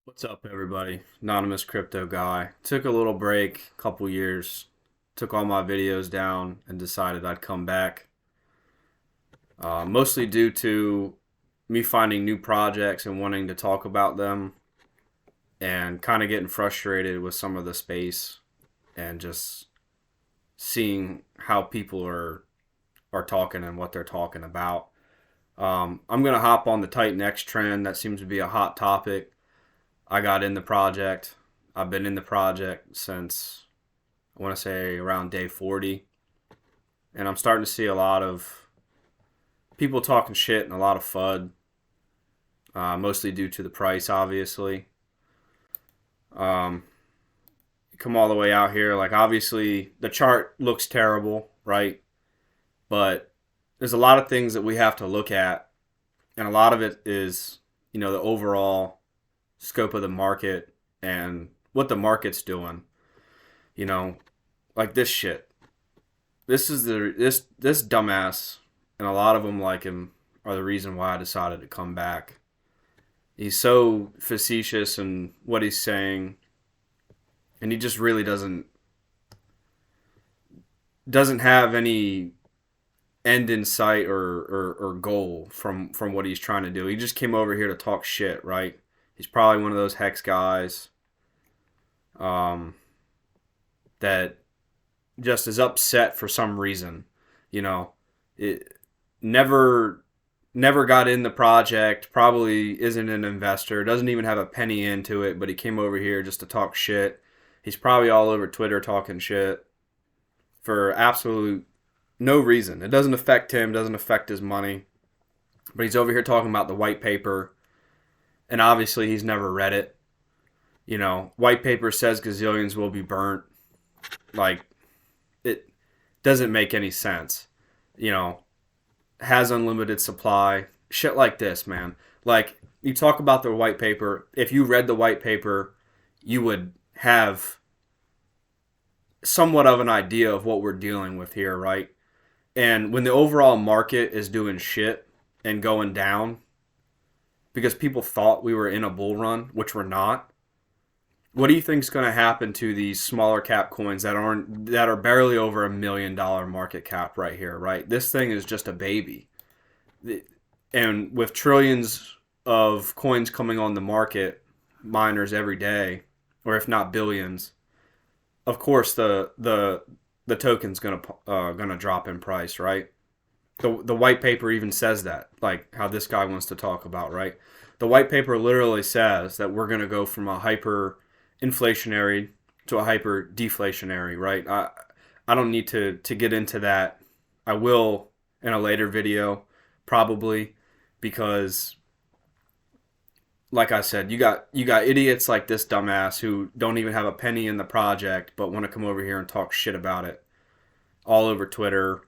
What's up, everybody? Anonymous crypto guy. Took a little break, couple years, took all my videos down, and decided I'd come back. Mostly due to me finding new projects and wanting to talk about them, and kind of getting frustrated with some of the space, and just seeing how people are talking and what they're talking about. I'm gonna hop on the TitanX trend. That seems to be a hot topic. I got in the project. I've been in the project since I want to say around day 40. And I'm starting to see a lot of people talking shit and a lot of FUD, mostly due to the price, obviously. Um, come all the way out here. Like, obviously, the chart looks terrible, right? But there's a lot of things that we have to look at. And a lot of it is, the overall scope of the market and what the market's doing. You know, like this shit. This dumbass, and a lot of them like him are the reason why I decided to come back. He's so facetious in what he's saying, and he just really doesn't have any end in sight or goal from what he's trying to do. He just came over here to talk shit, right? He's probably one of those hex guys um, that just is upset for some reason. You know, it never never got in the project. Probably isn't an investor. Doesn't even have a penny into it. But he came over here just to talk shit. He's probably all over Twitter talking shit for absolute no reason. It doesn't affect him. Doesn't affect his money. But he's over here talking about the white paper, and obviously he's never read it. White paper says gazillions will be burnt. Like, it doesn't make any sense. You know, has unlimited supply. Shit like this, man. Like, you talk about the white paper. If you read the white paper, you would have somewhat of an idea of what we're dealing with here, right? And when the overall market is doing shit and going down because people thought we were in a bull run, which we're not, what do you think is going to happen to these smaller cap coins that are barely over $1 million market cap right here, right? This thing is just a baby. And with trillions of coins coming on the market, miners every day, or if not billions, of course the token's gonna drop in price, right? The white paper even says that, like how this guy wants to talk about, right? The white paper literally says that we're gonna go from a hyper inflationary to a hyper deflationary, right? I don't need to get into that. I will in a later video, probably, because like I said, you got idiots like this dumbass who don't even have a penny in the project but want to come over here and talk shit about it all over Twitter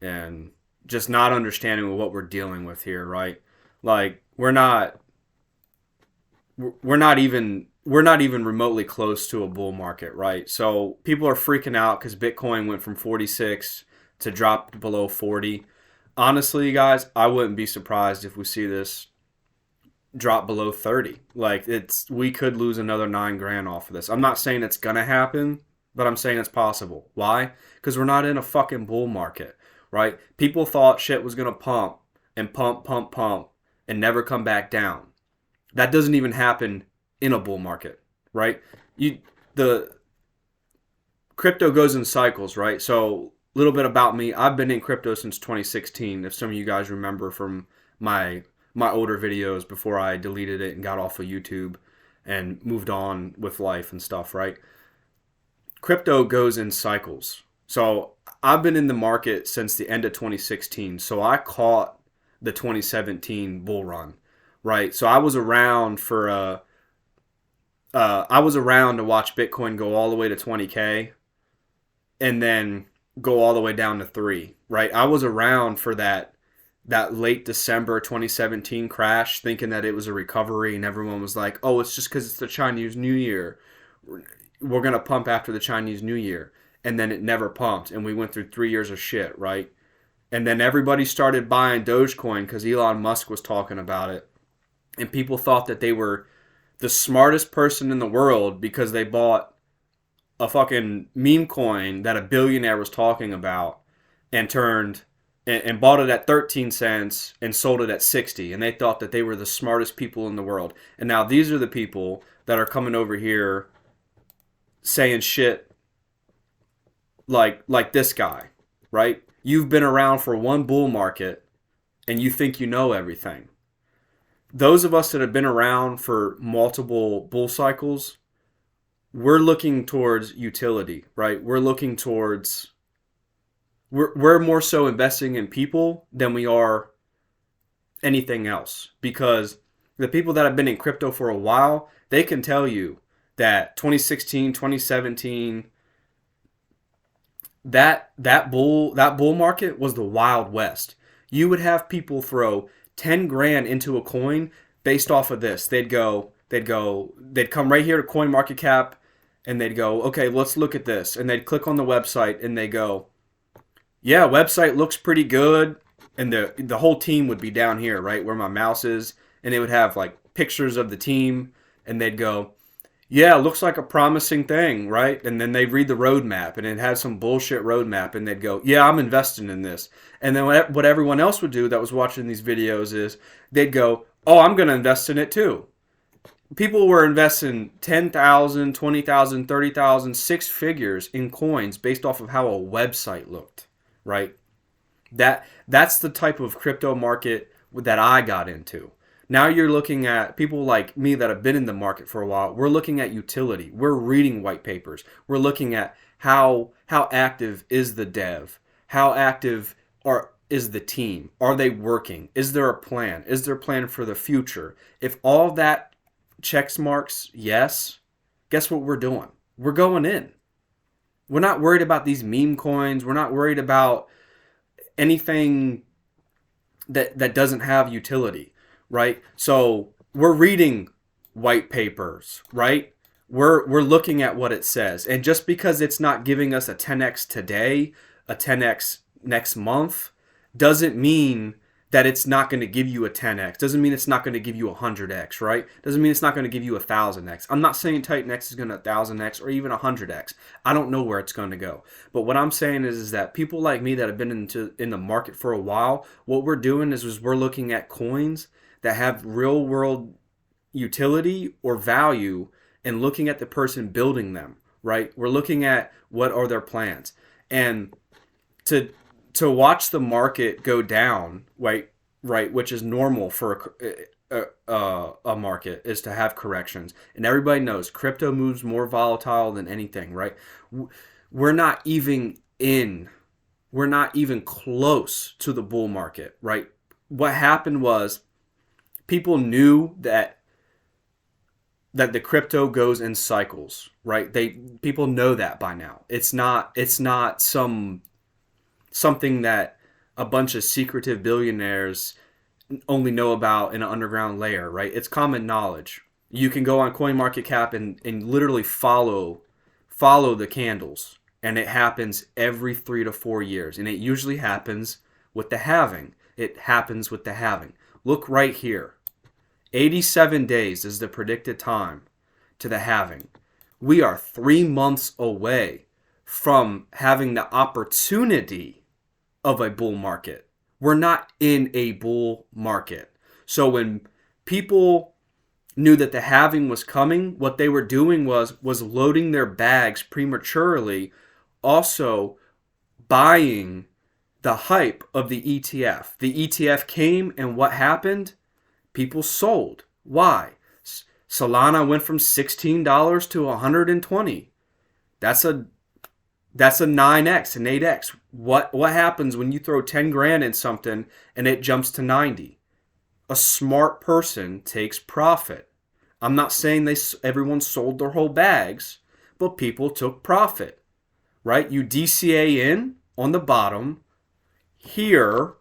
and just not understanding what we're dealing with here, right? Like, we're not even remotely close to a bull market, right? So people are freaking out because Bitcoin went from 46 to drop below 40. Honestly, guys, I wouldn't be surprised if we see this drop below 30. Like, we could lose another 9 grand off of this. I'm not saying it's gonna happen, but I'm saying it's possible. Why? Because we're not in a fucking bull market, right? People thought shit was gonna pump and pump, pump, pump and never come back down. That doesn't even happen in a bull market, right? You the crypto goes in cycles, right? So a little bit about me. I've been in crypto since 2016. If some of you guys remember from my older videos before I deleted it and got off of YouTube and moved on with life and stuff, right? Crypto goes in cycles. So I've been in the market since the end of 2016. So I caught the 2017 bull run, right? So I was around to watch Bitcoin go all the way to 20K and then go all the way down to 3, right? I was around for that late December 2017 crash, thinking that it was a recovery, and everyone was like, "Oh, it's just because it's the Chinese New Year. We're gonna pump after the Chinese New Year," and then it never pumped, and we went through 3 years of shit, right? And then everybody started buying Dogecoin because Elon Musk was talking about it, and people thought that the smartest person in the world because they bought a fucking meme coin that a billionaire was talking about and turned and bought it at 13 cents and sold it at 60, and they thought that they were the smartest people in the world. And now these are the people that are coming over here saying shit like this guy, right? You've been around for one bull market and you think you know everything. Those of us that have been around for multiple bull cycles, we're looking towards utility, right? We're looking towards we're more so investing in people than we are anything else, because the people that have been in crypto for a while, they can tell you that 2016, 2017, that bull market was the Wild West. You would have people throw 10 grand into a coin based off of this. They'd come right here to Coin Market Cap and they'd go, okay, let's look at this. And they'd click on the website and they go, yeah, website looks pretty good. And the whole team would be down here, right, where my mouse is. And they would have like pictures of the team and they'd go, yeah, looks like a promising thing, right? And then they'd read the roadmap and it had some bullshit roadmap and they'd go, yeah, I'm investing in this. And then what everyone else would do that was watching these videos is they'd go, oh, I'm going to invest in it too. People were investing 10,000, 20,000, 30,000, six figures in coins based off of how a website looked, right? That's the type of crypto market that I got into. Now you're looking at people like me that have been in the market for a while. We're looking at utility. We're reading white papers. We're looking at how active is the dev? How active is the team? Are they working? Is there a plan? Is there a plan for the future? If all that checks marks yes, guess what we're doing? We're going in. We're not worried about these meme coins. We're not worried about anything that doesn't have utility. Right? So we're reading white papers, right? We're looking at what it says. And just because it's not giving us a 10x today, a 10x next month, doesn't mean that it's not going to give you a 10x. Doesn't mean it's not going to give you a 100x, right? Doesn't mean it's not going to give you a 1000x. I'm not saying TitanX is going to 1000x or even 100x. I don't know where it's going to go. But what I'm saying is that people like me that have been in the market for a while, what we're doing is we're looking at coins that have real world utility or value and looking at the person building them, right? We're looking at what are their plans. And to watch the market go down, right, which is normal for a market, is to have corrections. And everybody knows crypto moves more volatile than anything, right? We're not even close to the bull market, right? What happened was people knew that the crypto goes in cycles, right? People know that by now. It's not something that a bunch of secretive billionaires only know about in an underground layer, right? It's common knowledge. You can go on CoinMarketCap and literally follow the candles, and it happens every 3 to 4 years, and it usually happens with the halving. It happens with the halving. Look right here. 87 days is the predicted time to the halving. We are 3 months away from having the opportunity of a bull market. We're not in a bull market. So when people knew that the halving was coming, what they were doing was loading their bags prematurely, also buying the hype of the ETF. The ETF came, and what happened? People sold. Why? Solana went from $16 to $120. That's a 9x, an 8x. What happens when you throw 10 grand in something and it jumps to 90? A smart person takes profit. I'm not saying everyone sold their whole bags, but people took profit, right? You DCA in on the bottom here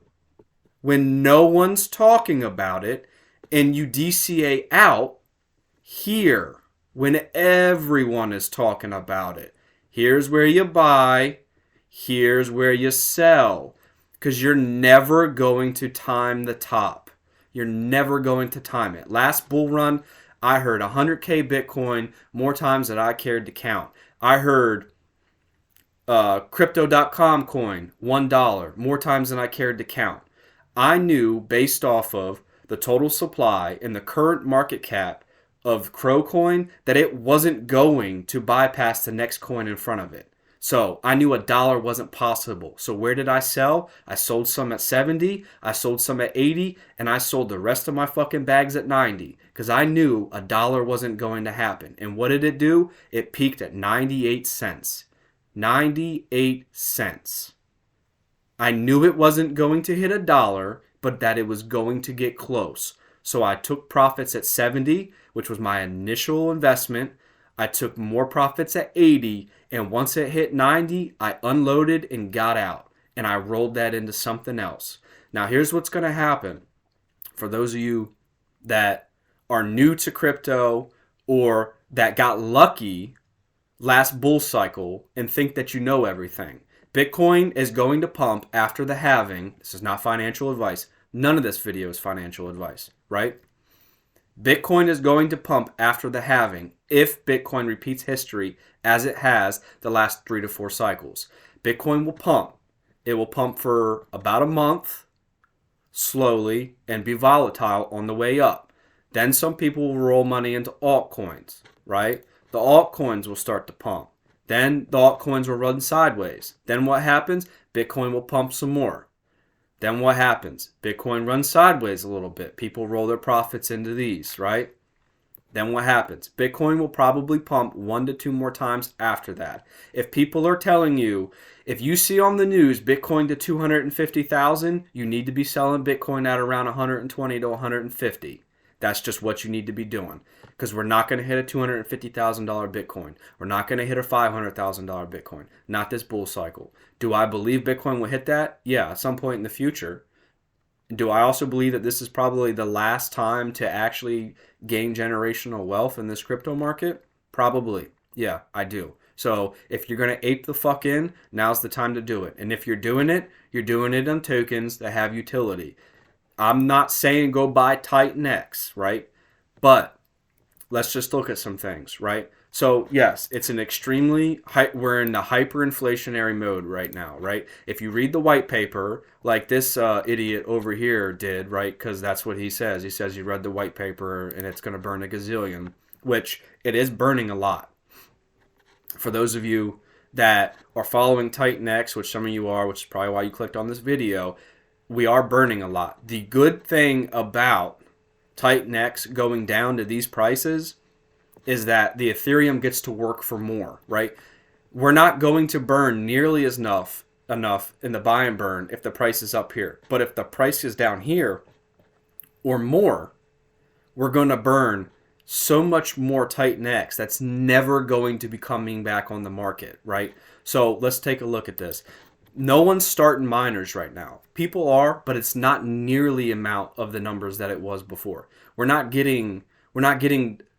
when no one's talking about it, and you DCA out here when everyone is talking about it. Here's where you buy. Here's where you sell. Because you're never going to time the top. You're never going to time it. Last bull run, I heard 100K Bitcoin more times than I cared to count. I heard crypto.com coin, $1, more times than I cared to count. I knew based off of the total supply and the current market cap of Crow coin that it wasn't going to bypass the next coin in front of it. So I knew $1 wasn't possible. So where did I sell? I sold some at 70, I sold some at 80, and I sold the rest of my fucking bags at 90 because I knew $1 wasn't going to happen. And what did it do? It peaked at 98 cents. 98 cents. I knew it wasn't going to hit $1, but that it was going to get close. So I took profits at 70, which was my initial investment. I took more profits at 80, and once it hit 90, I unloaded and got out, and I rolled that into something else. Now, here's what's going to happen for those of you that are new to crypto or that got lucky last bull cycle and think that you know everything. Bitcoin is going to pump after the halving. This is not financial advice. None of this video is financial advice, right? Bitcoin is going to pump after the halving if Bitcoin repeats history as it has the last 3 to 4 cycles. Bitcoin will pump. It will pump for about a month slowly and be volatile on the way up. Then some people will roll money into altcoins, right? The altcoins will start to pump. Then the altcoins will run sideways. Then what happens? Bitcoin will pump some more. Then what happens? Bitcoin runs sideways a little bit. People roll their profits into these, right? Then what happens? Bitcoin will probably pump 1 to 2 more times after that. If people are telling you, if you see on the news Bitcoin to 250,000, you need to be selling Bitcoin at around 120 to 150. That's just what you need to be doing. Because we're not going to hit a $250,000 Bitcoin. We're not going to hit a $500,000 Bitcoin. Not this bull cycle. Do I believe Bitcoin will hit that? Yeah, at some point in the future. Do I also believe that this is probably the last time to actually gain generational wealth in this crypto market? Probably. Yeah, I do. So if you're going to ape the fuck in, now's the time to do it. And if you're doing it on tokens that have utility. I'm not saying go buy TitanX, right? But let's just look at some things, right? So yes, it's an extremely, we're in the hyperinflationary mode right now, right? If you read the white paper, like this idiot over here did, right? Because that's what he says. He says he read the white paper and it's going to burn a gazillion, which it is burning a lot. For those of you that are following TitanX, which some of you are, which is probably why you clicked on this video, we are burning a lot. The good thing about TitanX going down to these prices is that the Ethereum gets to work for more, right? We're not going to burn nearly as enough in the buy and burn if the price is up here. But if the price is down here or more, we're going to burn so much more TitanX that's never going to be coming back on the market, right? So let's take a look at this. No one's starting miners right now. People are, but it's not nearly the amount of the numbers that it was before. We're not getting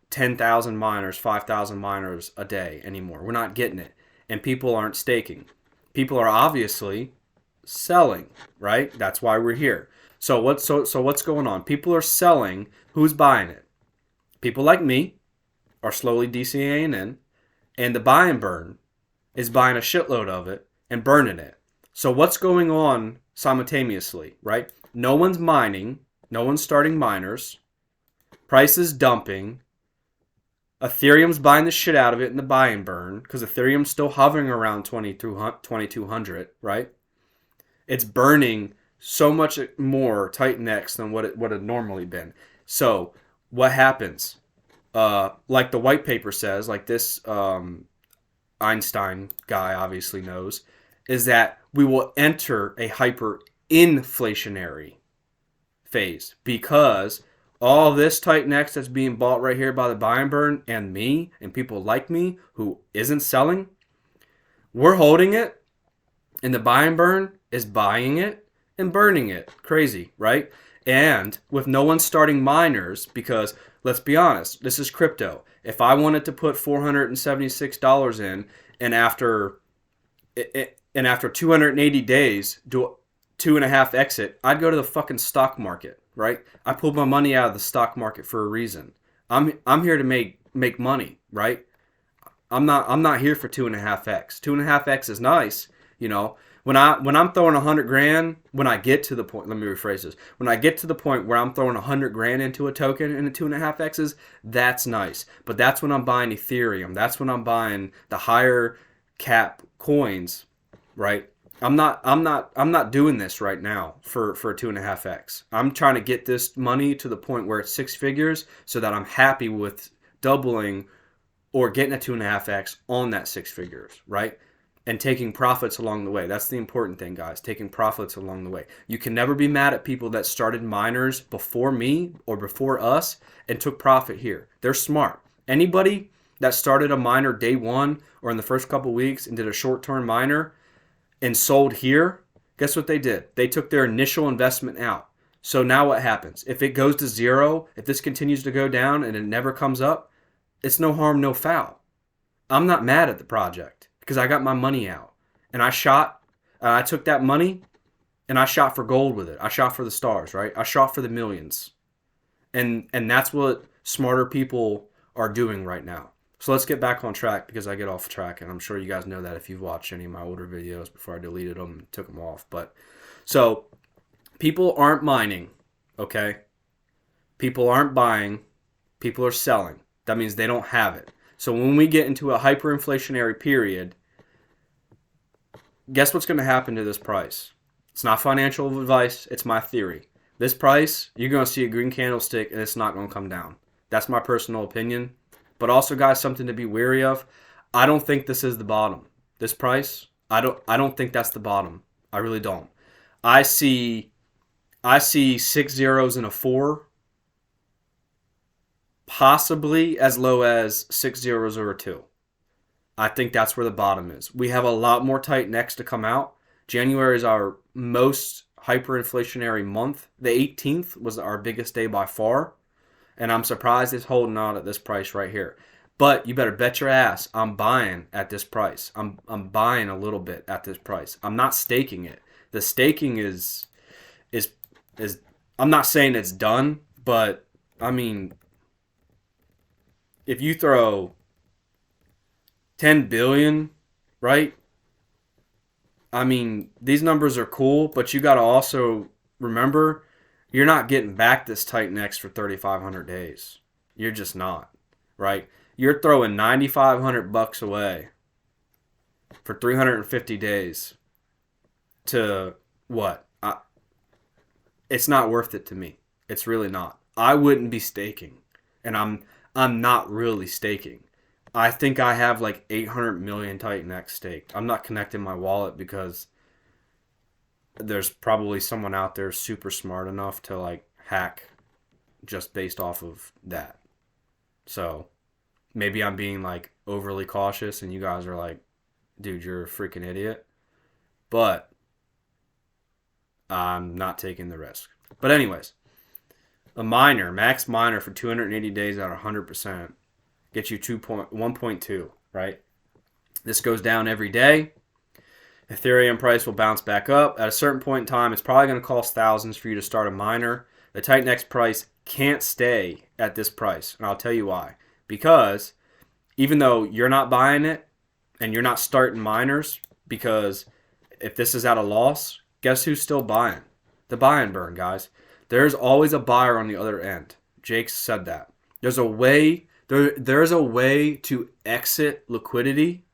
10,000 miners, 5,000 miners a day anymore. We're not getting it. And people aren't staking. People are obviously selling, right? That's why we're here. So what's going on? People are selling. Who's buying it? People like me are slowly DCAing in, and the buy and burn is buying a shitload of it and burning it. So what's going on simultaneously, right? No one's mining. No one's starting miners. Price is dumping. Ethereum's buying the shit out of it in the buy and burn because Ethereum's still hovering around 2,200, right? It's burning so much more TitanX than what it had normally been. So what happens? Like the white paper says, like this Einstein guy obviously knows, is that we will enter a hyperinflationary phase because all this TitanX that's being bought right here by the buy and burn and me and people like me who isn't selling, we're holding it and the buy and burn is buying it and burning it. Crazy, right? And with no one starting miners, because let's be honest, this is crypto. If I wanted to put $476 in and after 280 days do 2.5 exit, I'd go to the fucking stock market, right? I pulled my money out of the stock market for a reason. I'm here to make money, right? I'm not here for 2.5x. 2.5x is nice, you know. When I'm throwing 100 grand, when I get to the point, let me rephrase this. When I get to the point where I'm throwing 100 grand into a token and a 2.5x's, that's nice. But that's when I'm buying Ethereum. That's when I'm buying the higher cap coins, right? I'm not doing this right now for a 2.5x. I'm trying to get this money to the point where it's six figures so that I'm happy with doubling or getting a 2.5x on that six figures, right? And taking profits along the way. That's the important thing, guys. Taking profits along the way. You can never be mad at people that started miners before me or before us and took profit here. They're smart. Anybody that started a miner day one or in the first couple weeks and did a short-term miner and sold here, guess what they did? They took their initial investment out. So now what happens? If it goes to zero, if this continues to go down and it never comes up, it's no harm, no foul. I'm not mad at the project because I got my money out. And I took that money and I shot for gold with it. I shot for the stars, right? I shot for the millions. And that's what smarter people are doing right now. So let's get back on track because I get off track, and I'm sure you guys know that if you've watched any of my older videos before I deleted them and took them off. But so people aren't mining, okay? People aren't buying. People are selling. That means they don't have it. So when we get into a hyperinflationary period, guess what's going to happen to this price? It's not financial advice. It's my theory. This price, you're going to see a green candlestick, and it's not going to come down. That's my personal opinion. But also, guys, something to be wary of. I don't think this is the bottom. This price, I don't think that's the bottom. I really don't. I see 6 zeros and a 4, possibly as low as 6 zeros or a 2. I think that's where the bottom is. We have a lot more TitanX to come out. January is our most hyperinflationary month. The 18th was our biggest day by far. And I'm surprised it's holding out at this price right here. But you better bet your ass I'm buying at this price. I'm buying a little bit at this price. I'm not staking it. The staking is I'm not saying it's done, but I mean, if you throw 10 billion, right? I mean, these numbers are cool, but you got to also remember you're not getting back this TitanX for 3,500 days. You're just not, right? You're throwing $9,500 away for 350 days to what? It's not worth it to me. It's really not. I wouldn't be staking, and I'm not really staking. I think I have like 800 million TitanX staked. I'm not connecting my wallet because there's probably someone out there super smart enough to like hack just based off of that. So maybe I'm being like overly cautious and you guys are like, dude, you're a freaking idiot. But I'm not taking the risk. But anyways, a miner, max miner for 280 days at 100% gets you 1.2, right? This goes down every day. Ethereum price will bounce back up. At a certain point in time, it's probably going to cost thousands for you to start a miner. The TitanX price can't stay at this price, and I'll tell you why. Because even though you're not buying it and you're not starting miners, because if this is at a loss, guess who's still buying? The buy and burn, guys. There's always a buyer on the other end. Jake said that. There's a way to exit liquidity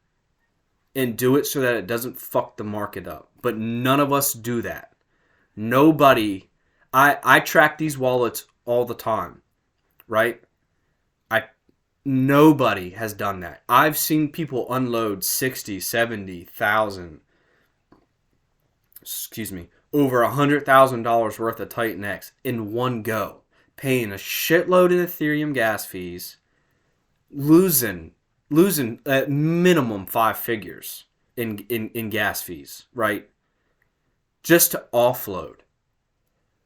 and do it so that it doesn't fuck the market up. But none of us do that. Nobody. I track these wallets all the time, right? Nobody has done that. I've seen people unload 60, 70,000, over $100,000 worth of TitanX in one go, paying a shitload in Ethereum gas fees, losing at minimum 5 figures in gas fees, right? Just to offload.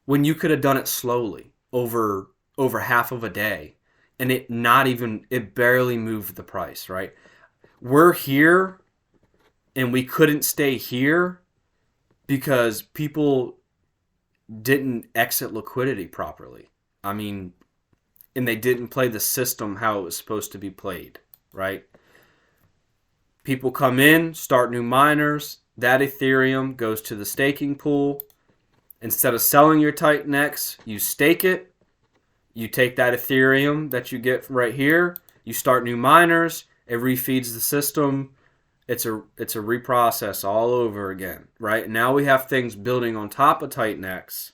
When you could have done it slowly over half of a day and it barely moved the price, right? We're here and we couldn't stay here because people didn't exit liquidity properly. I mean, and they didn't play the system how it was supposed to be played, right? People come in, start new miners. That Ethereum goes to the staking pool. Instead of selling your TitanX, you stake it. You take that Ethereum that you get right here. You start new miners. It refeeds the system. It's a reprocess all over again, right? Now we have things building on top of TitanX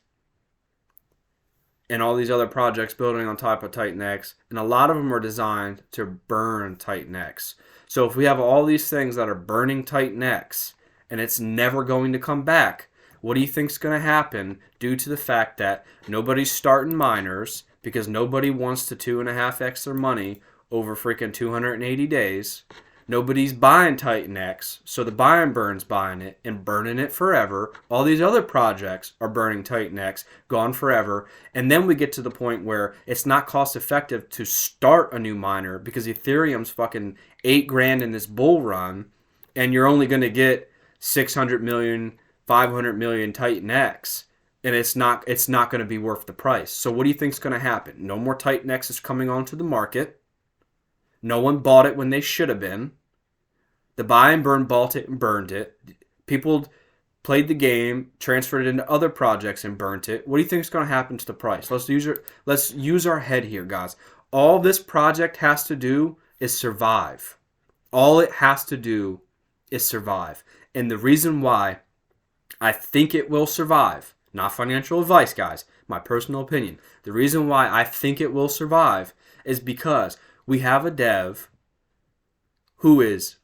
and all these other projects building on top of TitanX, and a lot of them are designed to burn TitanX. So if we have all these things that are burning TitanX and it's never going to come back, what do you think is going to happen due to the fact that nobody's starting miners because nobody wants to 2.5x their money over freaking 280 days? Nobody's buying TitanX, so the buy and burn's buying it and burning it forever. All these other projects are burning TitanX, gone forever. And then we get to the point where it's not cost effective to start a new miner because Ethereum's fucking $8,000 in this bull run, and you're only going to get 600 million, 500 million TitanX, and it's not going to be worth the price. So what do you think's going to happen? No more TitanX is coming onto the market. No one bought it when they should have been. The buy and burn bought it and burned it. People played the game, transferred it into other projects and burnt it. What do you think is going to happen to the price? Let's use our head here, guys. All this project has to do is survive. All it has to do is survive. And the reason why I think it will survive, not financial advice, guys, my personal opinion. The reason why I think it will survive is because we have a dev who is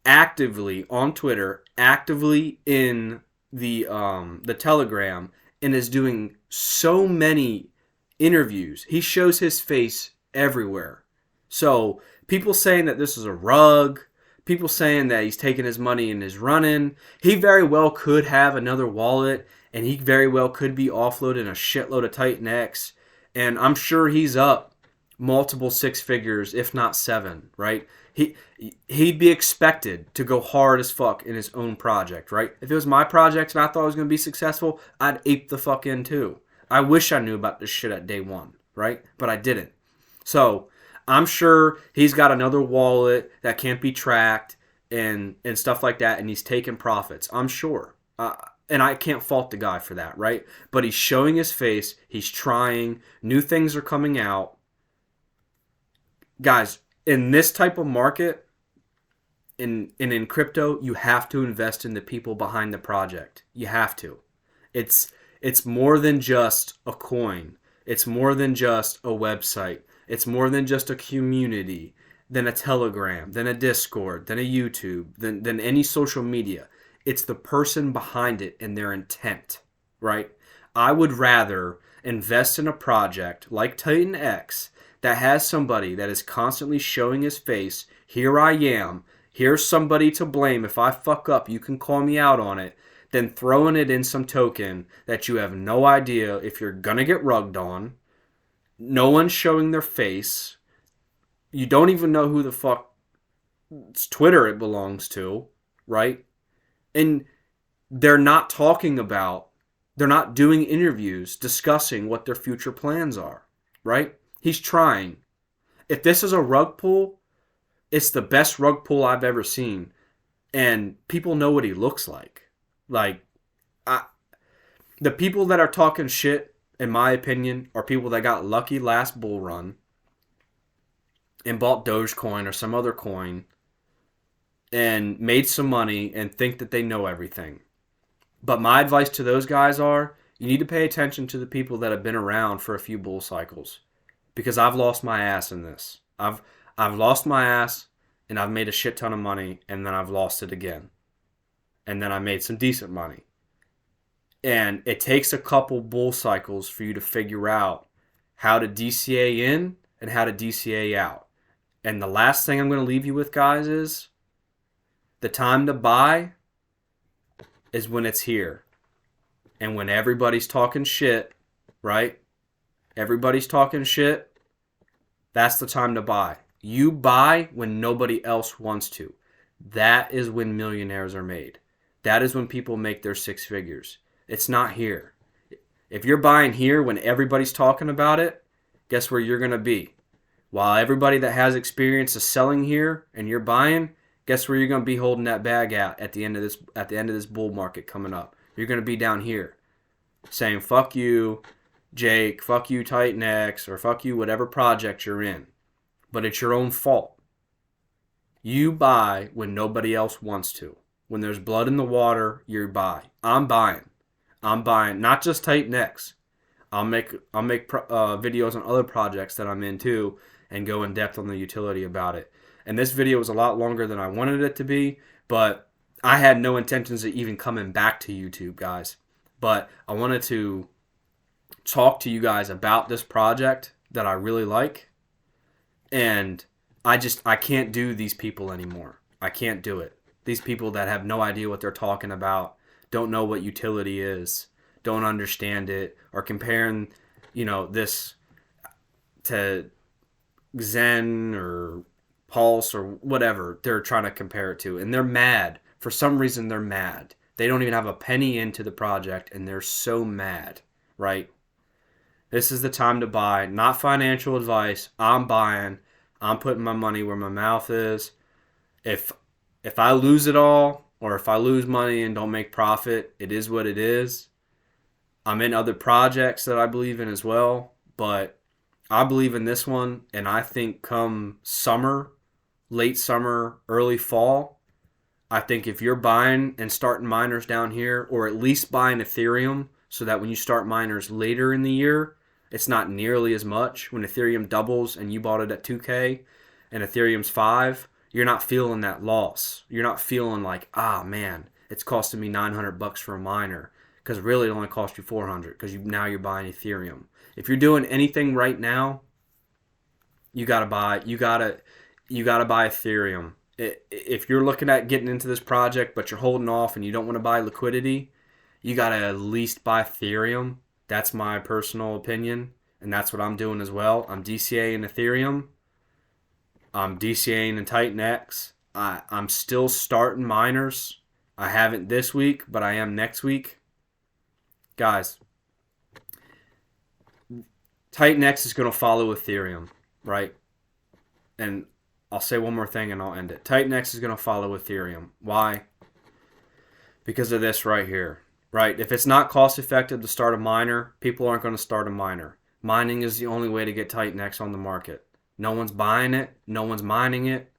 actively on Twitter, actively in the Telegram, and is doing so many interviews. He shows his face everywhere. So people saying that this is a rug, people saying that he's taking his money and is running. He very well could have another wallet, and he very well could be offloading a shitload of TitanX, and I'm sure he's up multiple six figures, if not seven, right? He'd be expected to go hard as fuck in his own project, right? If it was my project and I thought I was going to be successful, I'd ape the fuck in too. I wish I knew about this shit at day one, right? But I didn't. So I'm sure he's got another wallet that can't be tracked and stuff like that, and he's taking profits. I'm sure. And I can't fault the guy for that, right? But he's showing his face. He's trying. New things are coming out. Guys, in this type of market, in crypto, you have to invest in the people behind the project. You have to. It's more than just a coin. It's more than just a website. It's more than just a community, than a Telegram, than a Discord, than a YouTube, than any social media. It's the person behind it and their intent, right? I would rather invest in a project like TitanX that has somebody that is constantly showing his face. Here I am. Here's somebody to blame. If I fuck up, you can call me out on it. Than throwing it in some token that you have no idea if you're going to get rugged on. No one's showing their face. You don't even know who the fuck's Twitter it belongs to, right? And they're not doing interviews discussing what their future plans are, right? He's trying. If this is a rug pull, it's the best rug pull I've ever seen. And people know what he looks like. The people that are talking shit, in my opinion, are people that got lucky last bull run and bought Dogecoin or some other coin and made some money and think that they know everything. But my advice to those guys are, you need to pay attention to the people that have been around for a few bull cycles. Because I've lost my ass in this. I've lost my ass, and I've made a shit ton of money, and then I've lost it again. And then I made some decent money. And it takes a couple bull cycles for you to figure out how to DCA in and how to DCA out. And the last thing I'm going to leave you with, guys, is the time to buy is when it's here. And when everybody's talking shit, right? Everybody's talking shit. That's the time to buy. You buy when nobody else wants to. That is when millionaires are made. That is when people make their six figures. It's not here. If you're buying here when everybody's talking about it, guess where you're going to be. While everybody that has experience is selling here and you're buying, guess where you're going to be holding that bag at the end of this bull market coming up. You're going to be down here saying fuck you Jake, fuck you TitanX, or fuck you whatever project you're in. But it's your own fault. You buy when nobody else wants to. When there's blood in the water, you buy. I'm buying. Not just TitanX. I'll make videos on other projects that I'm in too and go in depth on the utility about it. And this video was a lot longer than I wanted it to be, but I had no intentions of even coming back to YouTube, guys. But I wanted to talk to you guys about this project that I really like. And I can't do these people anymore. I can't do it. These people that have no idea what they're talking about, don't know what utility is, don't understand it, are comparing, this to Zen or Pulse or whatever they're trying to compare it to. And they're mad. For some reason, they're mad. They don't even have a penny into the project, and they're so mad, right? This is the time to buy. Not financial advice. I'm buying. I'm putting my money where my mouth is. If I lose it all, or if I lose money and don't make profit, it is what it is. I'm in other projects that I believe in as well, but I believe in this one, and I think come summer, late summer, early fall, I think if you're buying and starting miners down here, or at least buying Ethereum, so that when you start miners later in the year, it's not nearly as much. When Ethereum doubles and you bought it at 2K and Ethereum's 5, you're not feeling that loss. You're not feeling like, man, it's costing me $900 for a miner, because really it only cost you $400 because now you're buying Ethereum. If you're doing anything right now, you gotta buy Ethereum. If you're looking at getting into this project but you're holding off and you don't want to buy liquidity, you gotta at least buy Ethereum. That's my personal opinion, and that's what I'm doing as well. I'm DCAing Ethereum. I'm DCAing in TitanX. I'm still starting miners. I haven't this week, but I am next week. Guys, TitanX is going to follow Ethereum, right? And I'll say one more thing and I'll end it. TitanX is going to follow Ethereum. Why? Because of this right here, right? If it's not cost effective to start a miner, people aren't going to start a miner. Mining is the only way to get TitanX on the market. No one's buying it. No one's mining it.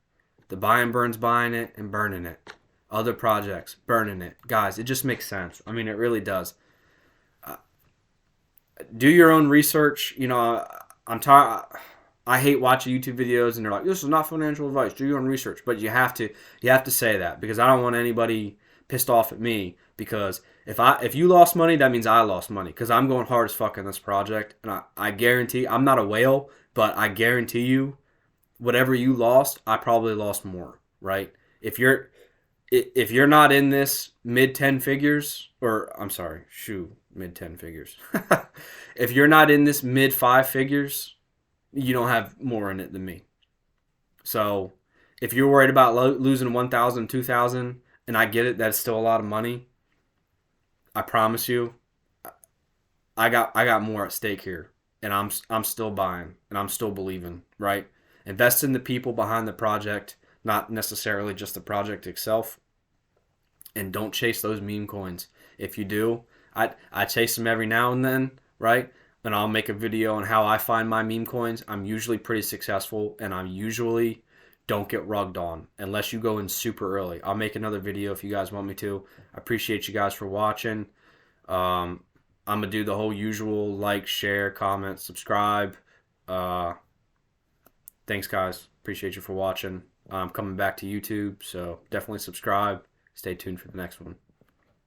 The buy and burn's buying it and burning it. Other projects, burning it. Guys, it just makes sense. I mean, it really does. Do your own research. I'm tired. I hate watching YouTube videos and they're like, "This is not financial advice. Do your own research." But you have to say that, because I don't want anybody pissed off at me, because if you lost money, that means I lost money, because I'm going hard as fuck in this project, and I guarantee, I'm not a whale, but I guarantee you, whatever you lost, I probably lost more, right? If you're not in this mid 10 figures, or I'm sorry, mid 10 figures. If you're not in this mid 5 figures, you don't have more in it than me. So if you're worried about losing 1,000, 2,000, and I get it, that's still a lot of money, I promise you, I got more at stake here, and I'm still buying, and I'm still believing, right? Invest in the people behind the project, not necessarily just the project itself, and don't chase those meme coins. If you do, I chase them every now and then, right? And I'll make a video on how I find my meme coins. I'm usually pretty successful, and I usually don't get rugged on unless you go in super early. I'll make another video if you guys want me to. I appreciate you guys for watching. I'm going to do the whole usual like, share, comment, subscribe. Thanks, guys. Appreciate you for watching. I'm coming back to YouTube, so definitely subscribe. Stay tuned for the next one.